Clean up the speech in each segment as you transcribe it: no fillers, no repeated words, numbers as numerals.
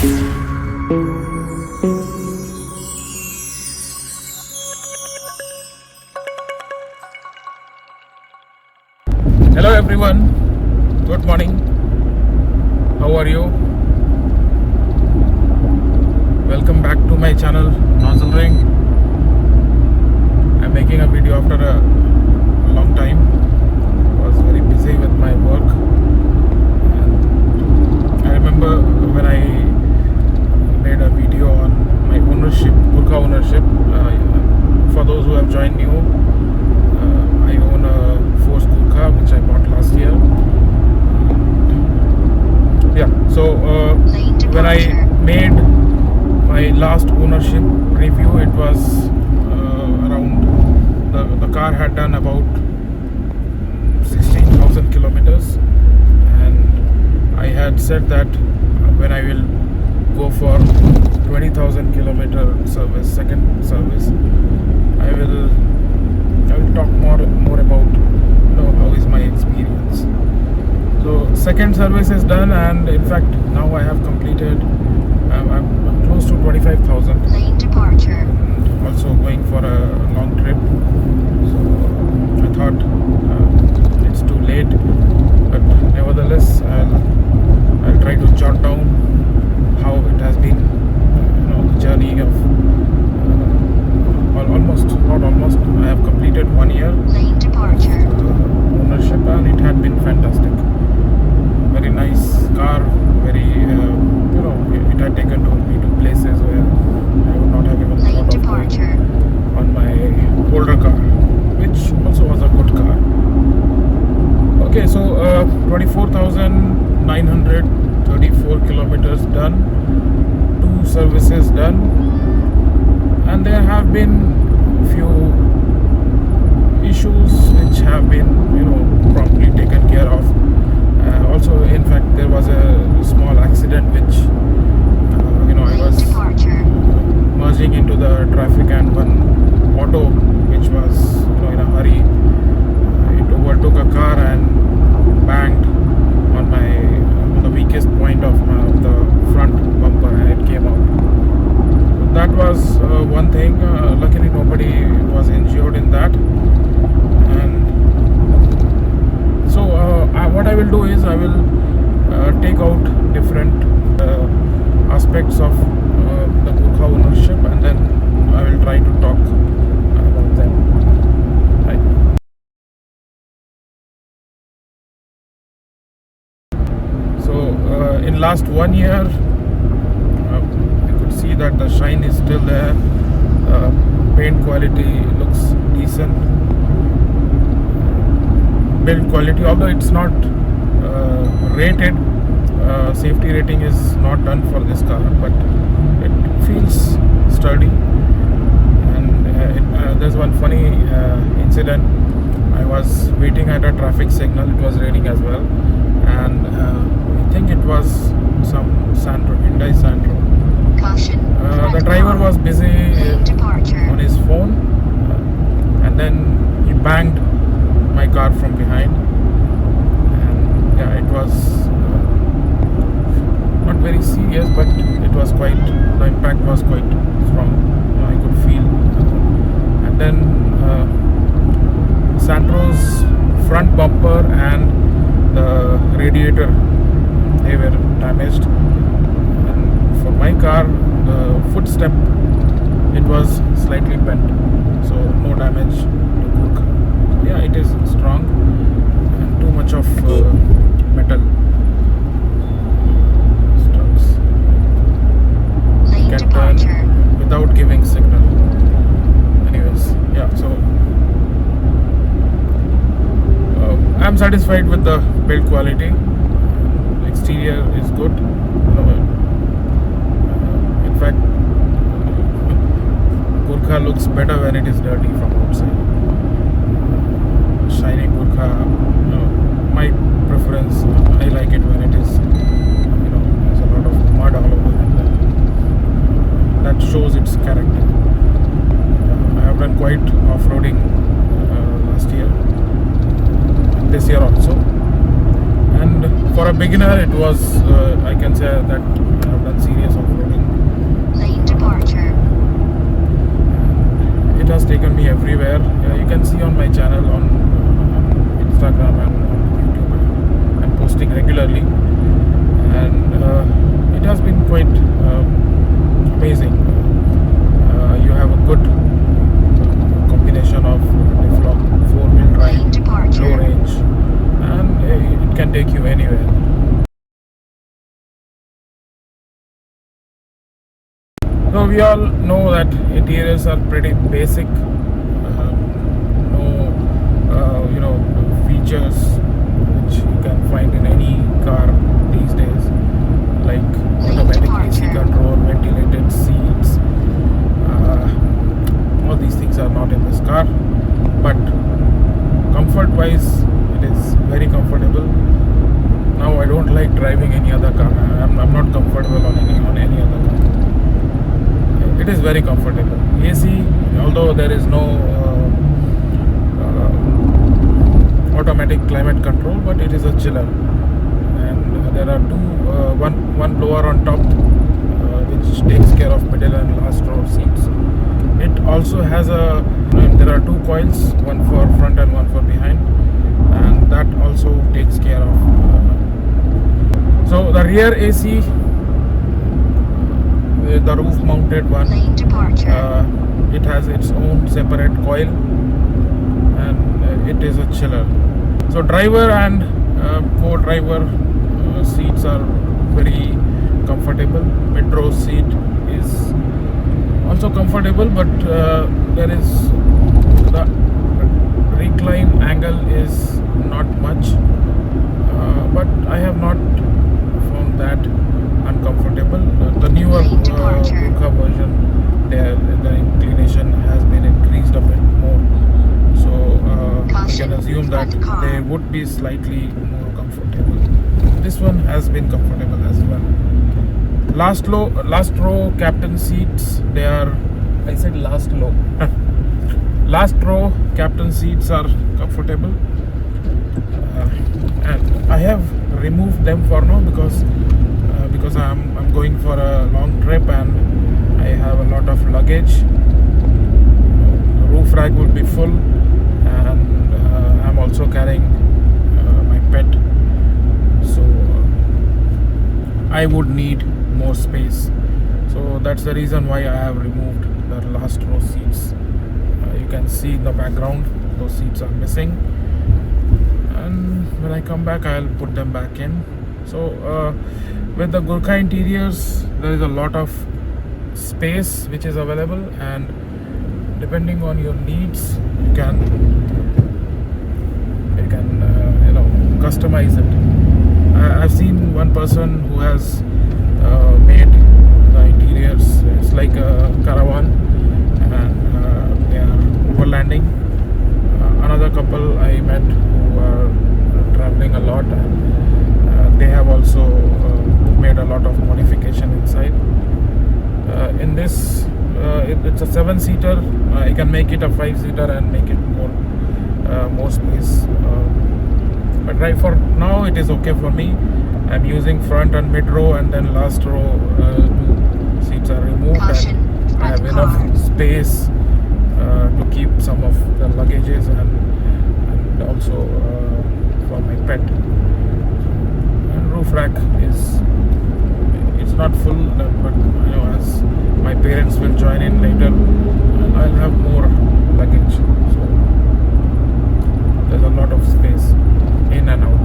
Hello everyone, good morning. How are you? Welcome back to my channel Nozzle Ring. I'm making a video after a long time. I was very busy with my work, and I remember when I made a video on my ownership, Gurkha ownership. For those who have joined new, I own a Force Gurkha which I bought last year. So when I made my last ownership review, it was around the car had done about 16,000 kilometers, and I had said that when I will go for 20,000 kilometer service, second service, I will talk more about how is my experience. So second service is done, and in fact now I have completed. I'm close to 25,000. Lane departure. And also going for a long trip. So I thought it's too late, but nevertheless I'll try to jot down how it has been. The journey of I have completed 1 year. Lane departure. Ownership, and it had been fantastic. Very nice car. Very it had taken me to places where I would not have even thought of going on my older car, which also was a good car. Okay, so 24,934 kilometers done, 2 services done, and there have been few issues which have been promptly taken care of. Also, in fact, there was a small accident which I was merging into the traffic, and one auto which was in a hurry, it overtook a car and banged on the weakest point of the front bumper, and it came out. That was one thing. Luckily nobody was injured in that. And so what I will do is I will take out different aspects of the Gurkha ownership, and then I will try to talk about them. Right. So in last 1 year, you could see that the shine is still there. Paint quality looks decent. Build quality, although it's not rated, safety rating is not done for this car, but it feels sturdy. And there's one funny incident. I was waiting at a traffic signal. It was raining as well, and I think it was some Hyundai Santro. Caution. The driver was busy on his phone, and then he banged my car from behind, and it was not very serious, but it was the impact was quite strong. I could feel. And then Santro's front bumper and the radiator, they were damaged, and for my car, the footstep, it was slightly bent, so no damage to Gurkha. It is strong, and too much of metal struts. Can turn without giving signal. Anyways, so I'm satisfied with the build quality. Exterior is good. In fact, Gurkha looks better when it is dirty from outside. Shiny Gurkha, my preference, I like it when it is, there's a lot of mud all over it. That shows its character. I have done quite off-roading last year, this year also. And for a beginner, beginner, it was I can say that I have done serious off-roading. Lane departure. It has taken me everywhere. You can see on my channel on Instagram and on YouTube. I'm posting regularly, and it has been quite amazing. You have a good combination of diff-lock, four-wheel drive, Lane departure. low range, and it can take you anywhere. So we all know that interiors are pretty basic. No, features which you can find in any car these days, like automatic AC control, ventilated seats. All these things are not in this car, but comfort-wise, it is very comfortable. Now I don't like driving any other car. I'm not comfortable on any other car. It is very comfortable. AC, although there is no automatic climate control, but it is a chiller, and there are one blower on top which takes care of middle and last row seats. It also has there are two coils, one for front and one for behind, and that also takes care of. So the rear AC, the roof mounted one, Lane departure. it has its own separate coil, and it is a chiller. So driver and co-driver seats are very comfortable. Mid-row seat is also comfortable, but there is the recline angle is not much, but I have not found that uncomfortable. The newer Gurkha version, the inclination has been increased a bit more, so I can assume that they would be slightly more comfortable. This one has been comfortable as well. Last row captain seats, they are, I said last row. Last row captain seats are comfortable, and I have removed them for now because I'm going for a long trip and I have a lot of luggage. The roof rack will be full, and I'm also carrying my pet, so I would need more space. So that's the reason why I have removed the last row seats. You can see in the background those seats are missing, and when I come back I'll put them back in. So with the Gurkha interiors, there is a lot of space which is available, and depending on your needs, you can customize it. I've seen one person who has made the interiors. It's like a caravan, and they are overlanding. Another couple I met who are traveling a lot, and they have also made a lot of modification inside. In this, it's a 7-seater. I can make it a 5-seater and make it more space. But right for now, it is okay for me. I'm using front and mid row, and then last row 2 seats are removed. And I have enough space to keep some of the luggages and also for my pet. And roof rack it's not full, but as my parents will join in later, I'll have more luggage. So there's a lot of space in and out.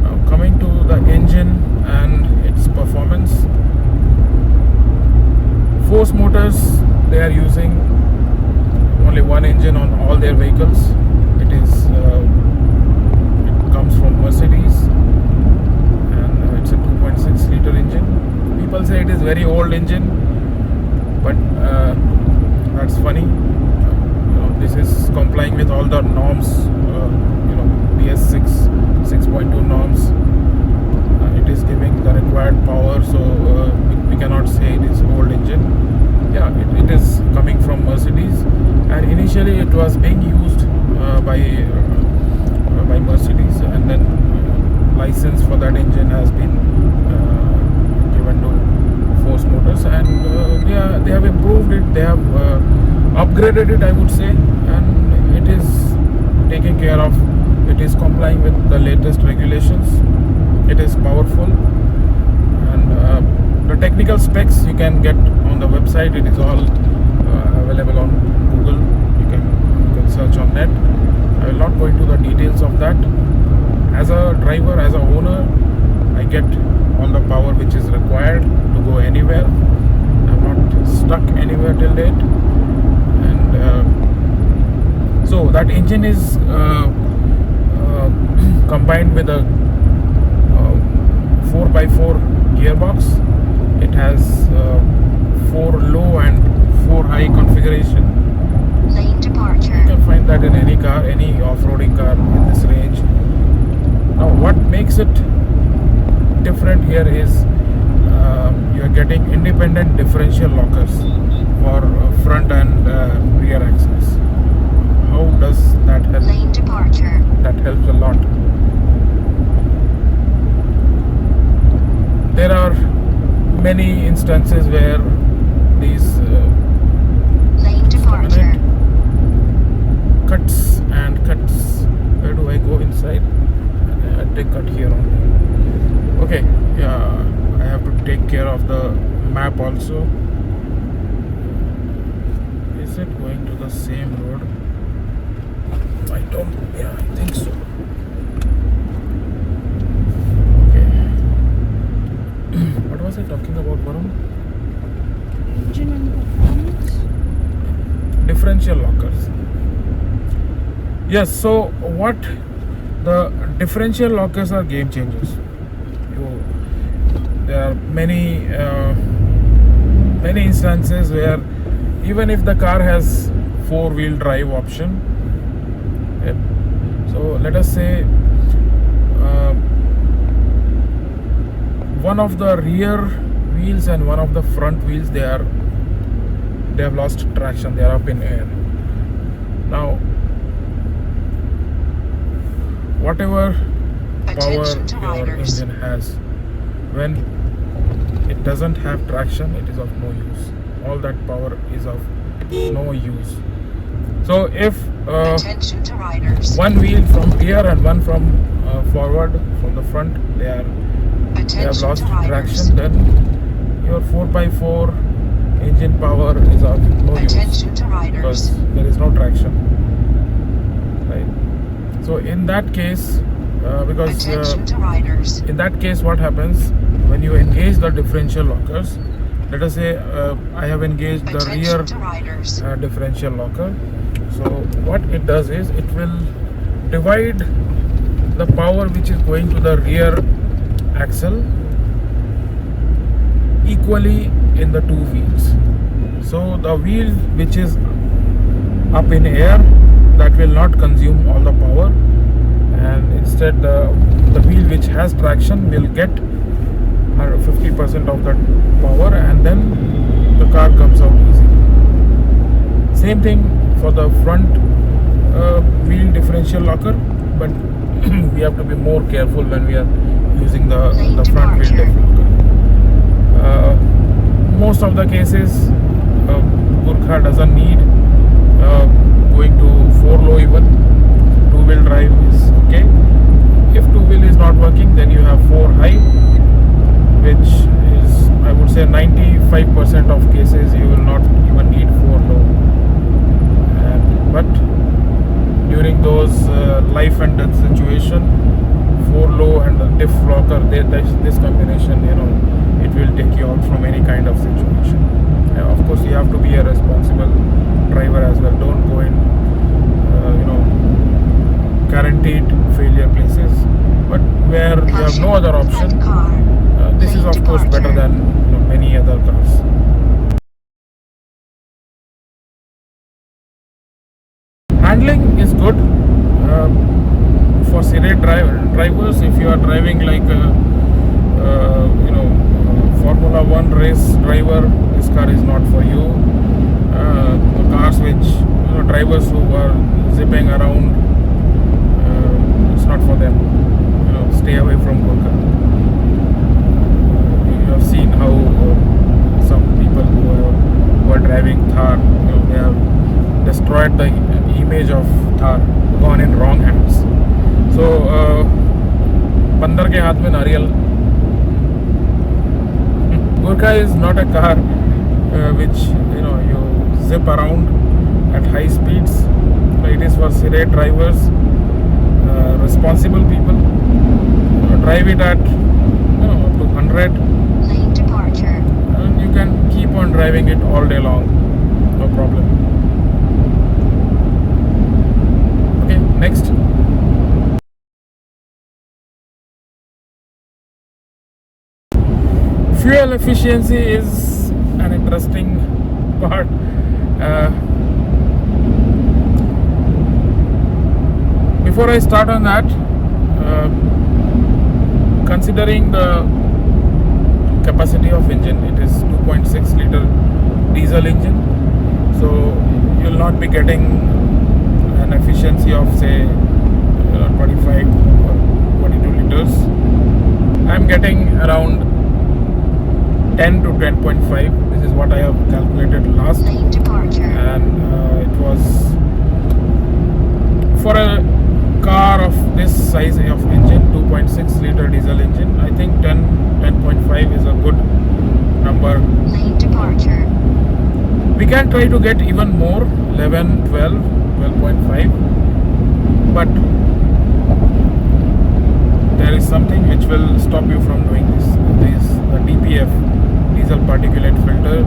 Now coming to the engine and its performance. Force Motors, they are using only one engine on all their vehicles. It comes from Mercedes, and it's a 2.6 liter engine. People say it is very old engine, but that's funny. This is complying with all the norms, BS6 6.2 norms. It is giving the required power, so we cannot say it is old engine. Yeah, it is coming from Mercedes, and initially it was by Mercedes, and then license for that engine has been given to Force Motors, and they have improved it. They have upgraded it, I would say, and it is taking care of. It is complying with the latest regulations. It is powerful, and the technical specs you can get on the website. It is all available on Google. You can search on net. I will not go into the details of that. As a driver, as a owner, I get all the power which is required to go anywhere. I'm not stuck anywhere till date, and so that engine is combined with a 4x4 gearbox. It has 4 low and 4 high configuration. Lane departure. You can find that in any car, any off-roading car in this range. Now, what makes it different here is you are getting independent differential lockers for front and rear axles. How does that help? Lane departure. That helps a lot. There are many instances where these Lane departure. cuts and cuts. Where do I go inside? I take cut here only. Okay, yeah, I have to take care of the map also. Is it going to the same road? I don't. Yeah, I think so. Okay. What was I talking about, Varun? Engine and performance. Differential lockers. Yes, so what the differential lockers are game changers. There are many instances where even if the car has 4-wheel drive option, so let us say one of the rear wheels and one of the front wheels, they have lost traction, they are up in air. Now whatever power your engine has, when it doesn't have traction, it is of no use. All that power is of no use. So if one wheel from here and one from forward, from the front, they have lost traction, then your 4x4 engine power is of no use because there is no traction, right? So in that case, in that case, what happens when you engage the differential lockers? Let us say I have engaged the rear differential locker. So what it does is it will divide the power which is going to the rear axle equally in the two wheels. So the wheel which is up in air, that will not consume all the power, and instead the wheel which has traction will get 50% of that power, and then the car comes out easily. Same thing for the front wheel differential locker, but we have to be more careful when we are using the front wheel diff locker. Most of the cases, Gurkha doesn't need going to 4 low even. 2-wheel drive is okay. If 2-wheel is not working, then you have 4 high, which is, I would say, 95% of cases you will not even need 4 low. But during those life and death situation, 4 low and the diff locker, this combination, it will take you out from any kind of situation. Of course, you have to be a responsible driver as well. Don't go in, guaranteed failure places. But where you have no other option, this is of course better than many other cars. Handling is good for serious drivers. If you are driving like Formula 1 race driver, this car is not for you. The cars which drivers who are zipping around destroyed the image of Thar, gone in wrong hands. So बंदर के हाथ में नारियल. Gurkha is not a car which you zip around at high speeds. It is for serious drivers, responsible people. Drive it at up to 100, Lane departure. and you can keep on driving it all day long, no problem. Okay, next. Fuel efficiency is an interesting part. Before I start on that, considering the capacity of engine, it is 2.6 liter diesel engine, so you'll not be getting an efficiency of say 25 or 22 liters. I'm getting around 10 to 10.5. This is what I have calculated last, Lane departure. and it was for a car of this size of engine, 2.6 liter diesel engine. I think 10.5 is a good number. Lane departure. We can try to get even more, 11, 12, 12.5, but there is something which will stop you from doing this. This the DPF, diesel particulate filter.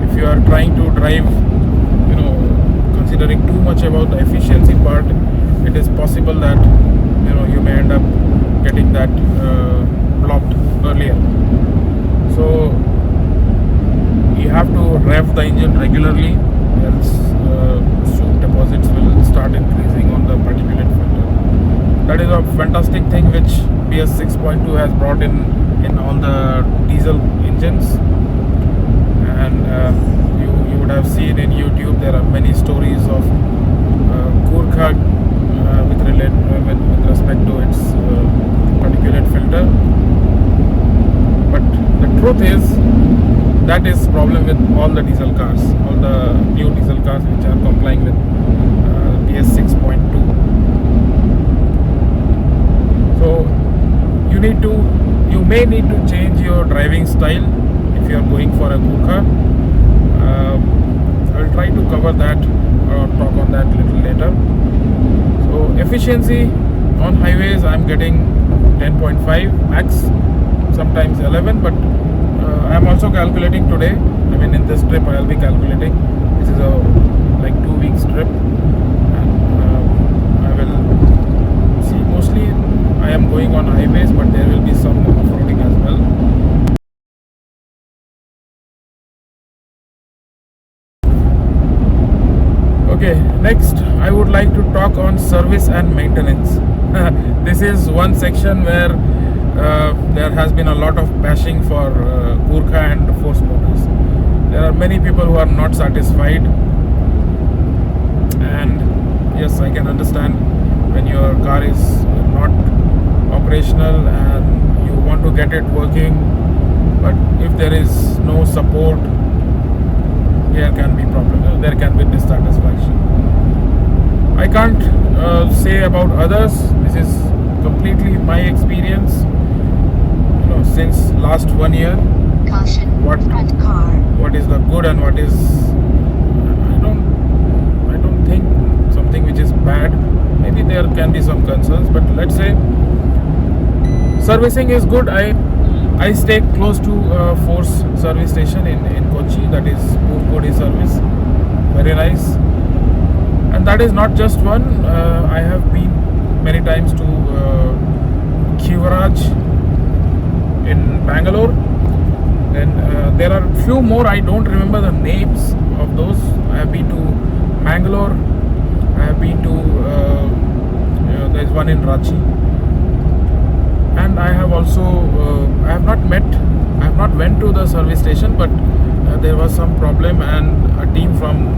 If you are trying to drive, considering too much about the efficiency part, it is possible that you may end up getting that blocked earlier. So you have to rev the engine regularly, else soot deposits will start increasing on the particulate filter. That is a fantastic thing which BS 6.2 has brought in all the diesel engines, and you would have seen in YouTube there are many stories of Gurkha with respect to its particulate filter. But the truth is that is problem with all the diesel cars, all the new diesel cars which are complying with BS 6.2. So you may need to change your driving style if you are going for a Gurkha. I will try to cover that or talk on that little later. So efficiency on highways, I'm getting 10.5 max, sometimes 11, but I'm also calculating today. I mean, in this trip I'll be calculating. This is a like 2 weeks trip, and I will see. Mostly I am going on highways, but there will be some off-roading as well. Okay, next I would like to talk on service and maintenance. This is one section where there has been a lot of bashing for Gurkha and Force Motors. There are many people who are not satisfied, and yes, I can understand when your car is not operational and you want to get it working, but if there is no support, there can be problems, there can be dissatisfaction. I can't say about others. This is completely my experience, since last 1 year. Caution. Front car. What is the good and what is, I don't think something which is bad. Maybe there can be some concerns, but let's say servicing is good. I stay close to Force service station in Kochi, that is Purkodi service, very nice. And that is not just one. I have been many times to Kivaraj in Bangalore. Then there are few more, I don't remember the names of those. I have been to Mangalore, I have been to there is one in Ranchi, and I have also I have not went to the service station, but there was some problem, and a team from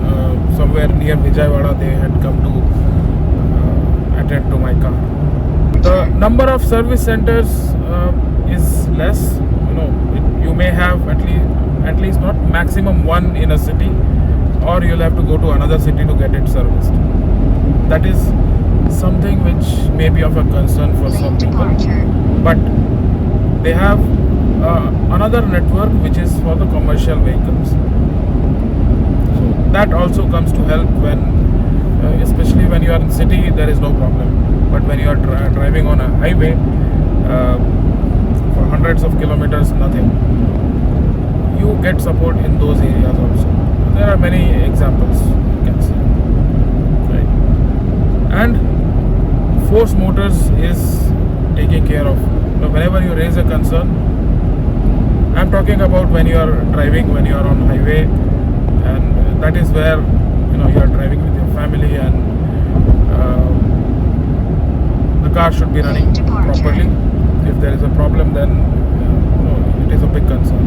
somewhere near Vijayawada, they had come to attend to my car. The number of service centers is less. You may have at least not maximum one in a city, or you'll have to go to another city to get it serviced. That is something which may be of a concern for some Lane people, departure. but they have another network which is for the commercial vehicles. So that also comes to help when, especially when you are in city, there is no problem. But when you are driving on a highway for hundreds of kilometers, nothing. You get support in those areas also. There are many examples you can see. Right? And Force Motors is taking care of. Whenever you raise a concern, I'm talking about when you are driving, when you are on highway, and that is where you are driving with your family, and the car should be running properly. If there is a problem, then it is a big concern.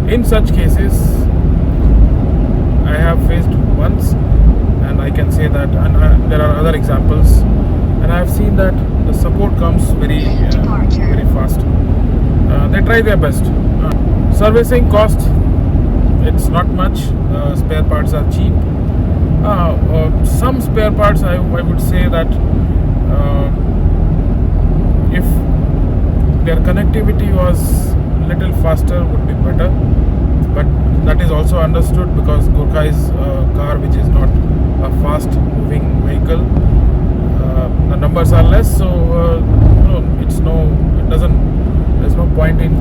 In such cases, I have faced once, and I can say that, and there are other examples, and I have seen that the support comes very fast. They try their best. Servicing cost, it's not much. Spare parts are cheap. Some spare parts, I would say that if their connectivity was little faster, would be better. But that is also understood, because Gurkha is a car which is not a fast moving vehicle. The numbers are less, so there's no point in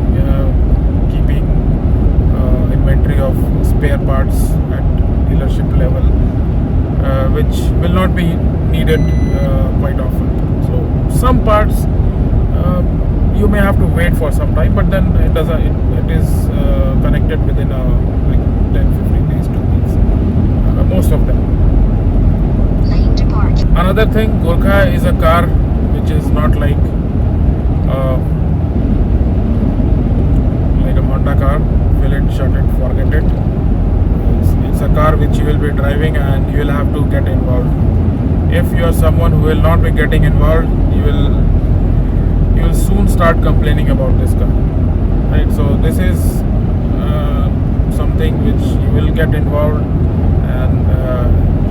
keeping inventory of spare parts at dealership level, which will not be needed quite often. So some parts you may have to wait for some time, but then it is connected within like 10-15 days, 2 weeks, most of them. Lane departure. Another thing, Gurkha is a car which is not like a Honda car. Fill it, shut it, forget it. It's a car which you will be driving and you will have to get involved. If you are someone who will not be getting involved, you will soon start complaining about this car. Right? So this is something which you will get involved, and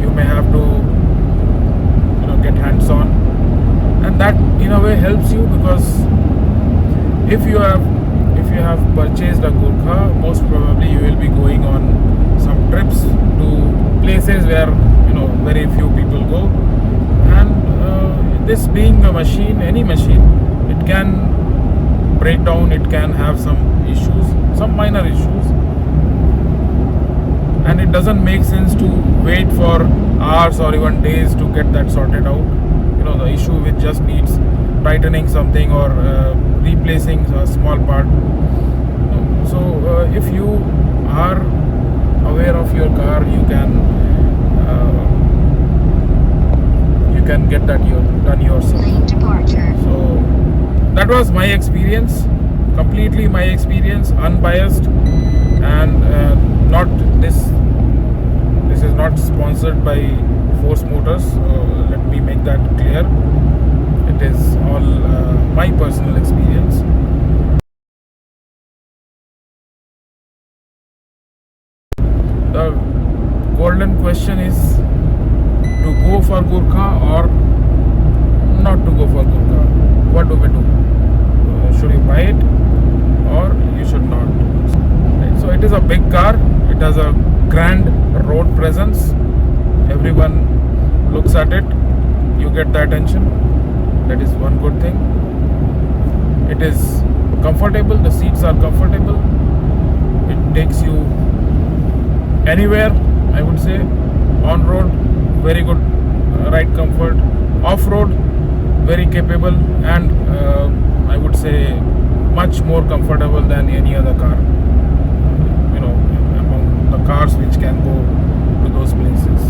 you may have to get hands on, and that in a way helps you, because if you have purchased a Gurkha, most probably you will be going on some trips to places where very few people go, and this being a machine, any machine, it can break down, it can have some issues, some minor issues, and it doesn't make sense to wait for hours or even days to get that sorted out. The issue which just needs tightening something or replacing a small part. So if you are aware of your car, you can get that done yourself. Lane departure. So that was my experience, completely my experience, unbiased, and not this is not sponsored by Force Motors. Let me make that clear. It is all my personal experience. The golden question is to go for Gurkha or not to go for Gurkha. What do we do? Should you buy it or you should not? Right, so it is a big car. It has a grand road presence. Everyone looks at it. You get the attention. That is one good thing. It is comfortable. The seats are comfortable. It takes you anywhere, I would say. On road, very good ride comfort. Off road, very capable, and I would say much more comfortable than any other car. Among the cars which can go to those places.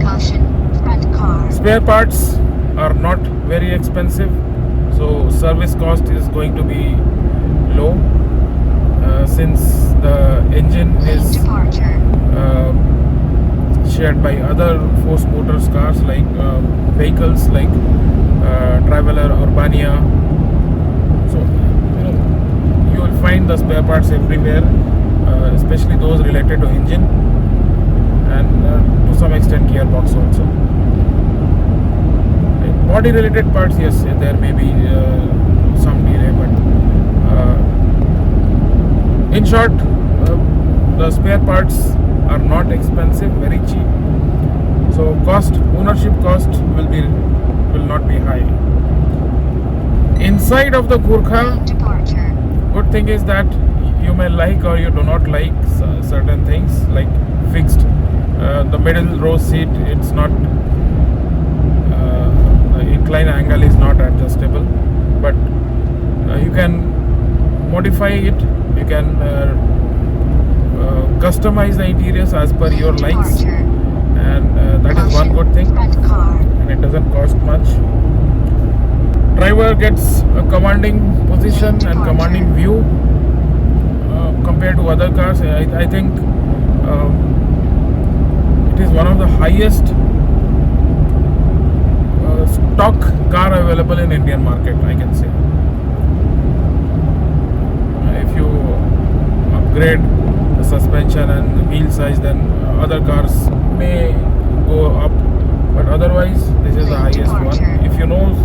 Caution, front car. Spare parts are not very expensive, so service cost is going to be low, since the engine Lane is departure. shared by other Force Motors cars, like vehicles like Traveler, Urbania. So you will find the spare parts everywhere, especially those related to engine. and to some extent gearbox also. Body related parts, yes, there may be some delay, but in short, the spare parts are not expensive, very cheap. So ownership cost will not be high. Inside of the Gurkha, Lane departure. good thing is that you may like or you do not like certain things, like fixed. The middle row seat, it's not the incline angle is not adjustable, but you can modify it. You can customize the interiors as per your Lane likes, departure. and that is one good thing, Front car. and it doesn't cost much. Driver gets a commanding position and commanding view compared to other cars. I think it is one of the highest stock car available in Indian market, I can say. If you upgrade the suspension and wheel size, then other cars may go up, but otherwise this is the highest one. If you know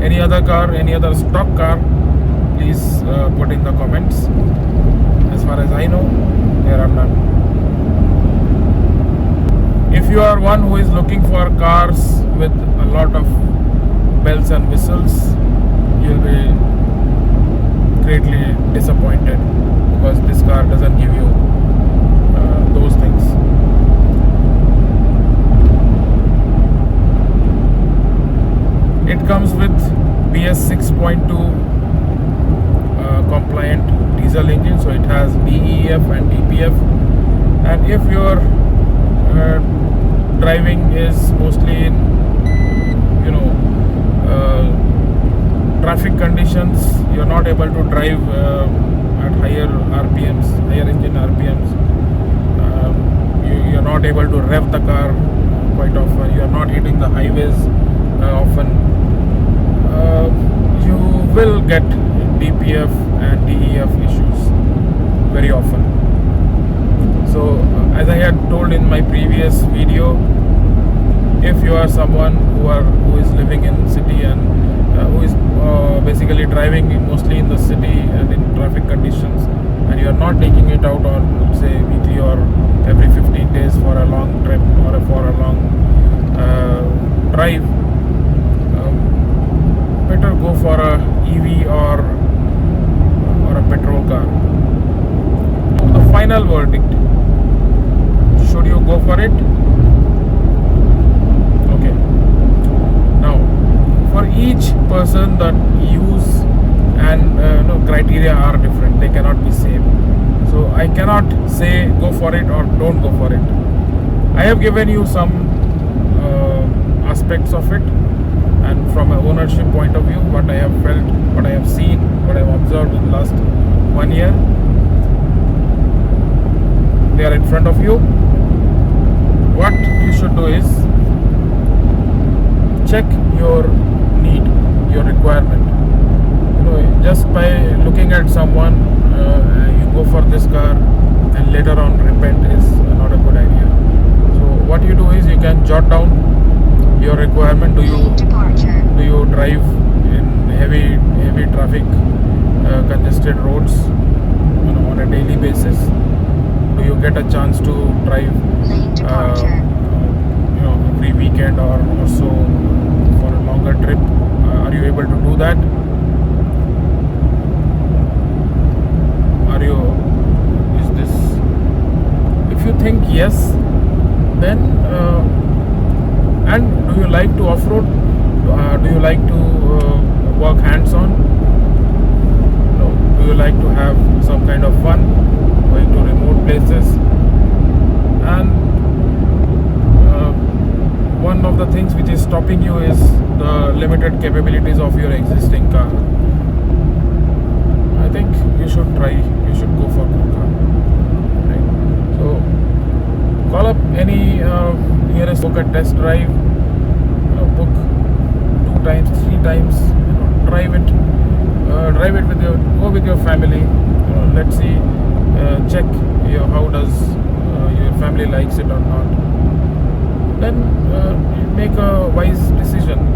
any other car, any other stock car, please put in the comments. As far as I know, there are none. If you are one who is looking for cars with a lot of bells and whistles, you'll be greatly disappointed, because this car doesn't give you those things. It comes with BS 6.2 compliant diesel engine, so it has DEF and DPF. And if your driving is mostly in traffic conditions, you're not able to drive at higher RPMs, higher engine RPMs. You're not able to rev the car quite often. You're not hitting the highways often. You will get DPF and DEF issues very often. So as I had told in my previous video, if you are someone who is living in city and who is basically driving mostly in the city and in traffic conditions, and you are not taking it out on, say, weekly or every 15 days for a long trip or for a long drive, better go for a EV or a petrol car. The final verdict: should you go for it? Okay. Now, for each person, the use and criteria are different. They cannot be same. So I cannot say go for it or don't go for it. I have given you some aspects of it, and from an ownership point of view, what I have felt, what I have seen, what I have observed in the last 1 year. They are in front of you. What you should do is check your need, your requirement. Just by looking at someone, you go for this car and later on repent is not a good idea. So what you do is you can jot down your requirement. Do you drive in heavy traffic, congested roads on a daily basis? Do you get a chance to drive every weekend or so for a longer trip? Are you able to do that? If you think yes, then and do you like to off-road? Do you like to work hands-on? Do you like to have some kind of fun going to remote places? And one of the things which is stopping you is the limited capabilities of your existing car. I think you should go for Gurkha. Right? So call up any nearest, book a test drive, book 2 times, 3 times, drive it go with your family. Let's see, check how does your family likes it or not, then make a wise decision.